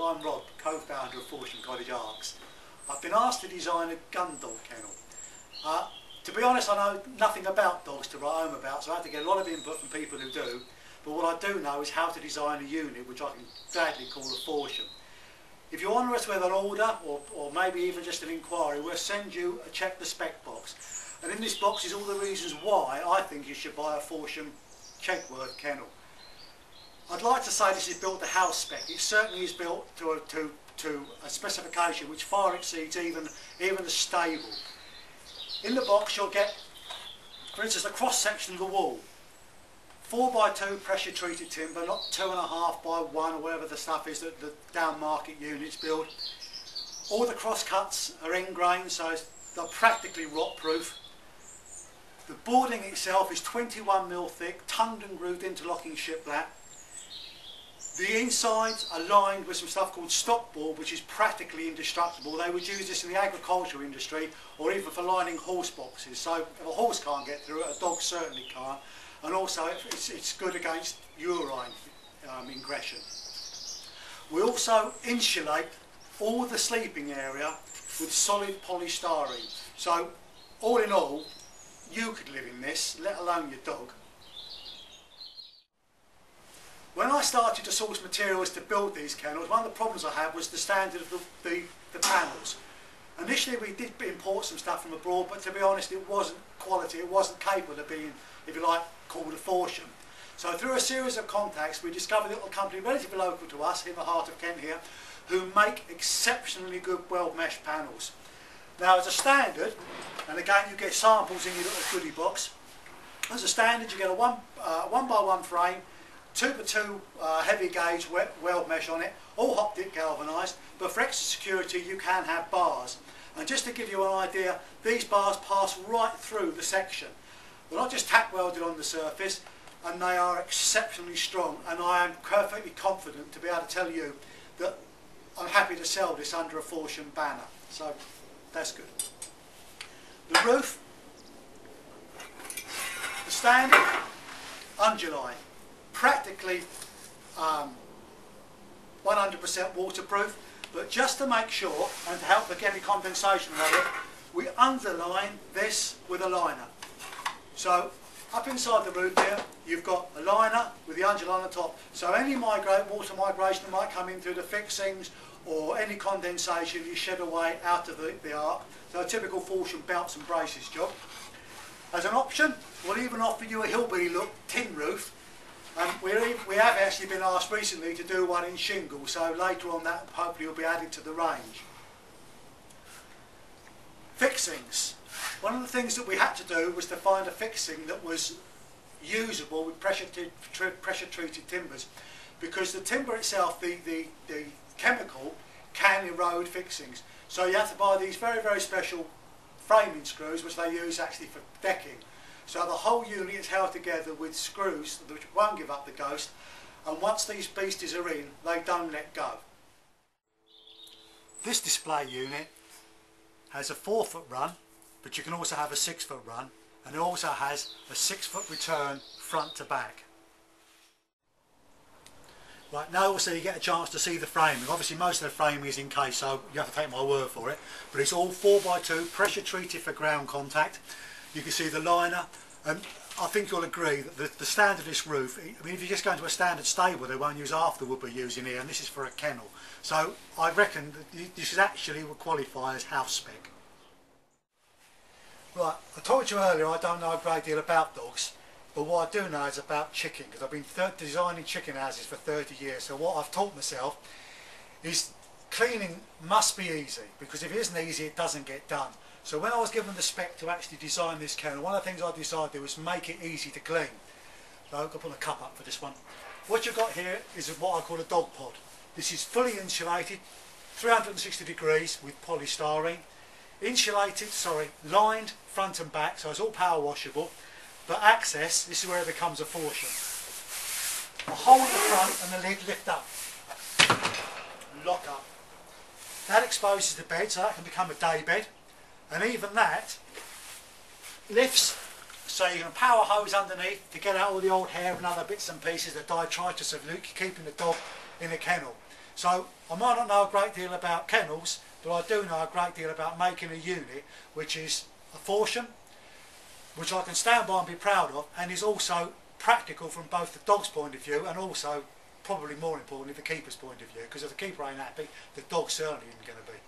I'm Rob, co-founder of Forsham Cottage Arks. I've been asked to design a gun dog kennel. To be honest, I know nothing about dogs to write home about, so I have to get a lot of input from people who do. But what I do know is how to design a unit, which I can gladly call a Forsham. If you honour us with an order, or maybe even just an inquiry, we'll send you a check the spec box. And in this box is all the reasons why I think you should buy a Forsham Chegworth Kennel. I'd like to say this is built to house spec. It certainly is built to a specification which far exceeds even a stable. In the box you'll get, for instance, a cross section of the wall. 4x2 pressure treated timber, not 2.5 by 1 or whatever the stuff is that the down market units build. All the cross cuts are ingrained, so they're practically rot proof. The boarding itself is 21mm thick, tongued and grooved interlocking shiplap. The insides are lined with some stuff called stock board, which is practically indestructible. They would use this in the agricultural industry or even for lining horse boxes. So if a horse can't get through it, a dog certainly can't. And also it's good against urine ingression. We also insulate all the sleeping area with solid polystyrene. So all in all, you could live in this, let alone your dog. When I started to source materials to build these kennels, one of the problems I had was the standard of the panels. Initially we did import some stuff from abroad, but to be honest it wasn't quality, it wasn't capable of being, if you like, called a Forsham. So through a series of contacts we discovered a little company relatively local to us, in the heart of Kent here, who make exceptionally good weld mesh panels. Now as a standard, and again you get samples in your little goodie box, as a standard you get a 1x1 frame, 2x2 heavy gauge weld mesh on it, all hot dip galvanised, but for extra security you can have bars. And just to give you an idea, these bars pass right through the section. They're not just tack welded on the surface, and they are exceptionally strong, and I am perfectly confident to be able to tell you that I'm happy to sell this under a Forsham banner. So that's good. The roof, the standard undulate. Practically 100% waterproof, but just to make sure and to help with any condensation of it, we underline this with a liner. So up inside the roof here you've got a liner with the undulate on the top, so any water migration that might come in through the fixings or any condensation is shed away out of the ark. So a typical Forsham belts and braces job. As an option, we'll even offer you a hillbilly look tin roof. We have actually been asked recently to do one in shingle, so later on that hopefully will be added to the range. Fixings. One of the things that we had to do was to find a fixing that was usable with pressure treated timbers, because the timber itself, the chemical, can erode fixings. So you have to buy these very, very special framing screws, which they use actually for decking. So the whole unit is held together with screws which won't give up the ghost, and once these beasties are in, they don't let go. This display unit has a 4-foot run, but you can also have a 6-foot run, and it also has a 6-foot return front to back. Right, now also you get a chance to see the framing. Obviously most of the framing is encased, so you have to take my word for it, but it's all 4x2 pressure treated for ground contact. You can see the liner, and I think you'll agree that the standard of this roof, I mean if you just go into a standard stable they won't use half the wood we're using here, and this is for a kennel. So I reckon that this actually will qualify as house spec. Right, I told you earlier I don't know a great deal about dogs, but what I do know is about chicken, because I've been designing chicken houses for 30 years, so what I've taught myself is cleaning must be easy, because if it isn't easy it doesn't get done. So when I was given the spec to actually design this kennel, one of the things I decided to do was make it easy to clean. So I've got to put a cup up for this one. What you've got here is what I call a dog pod. This is fully insulated, 360 degrees with polystyrene. Lined front and back, so it's all power washable. But access, this is where it becomes a Forsham. A hole in the front and the lid lift up. Lock up. That exposes the bed, so that can become a day bed. And even that lifts, so you can power hose underneath to get out all the old hair and other bits and pieces, the detritus of keeping the dog in a kennel. So I might not know a great deal about kennels, but I do know a great deal about making a unit which is a Forsham, which I can stand by and be proud of, and is also practical from both the dog's point of view and also, probably more importantly, the keeper's point of view, because if the keeper ain't happy, the dog certainly isn't going to be.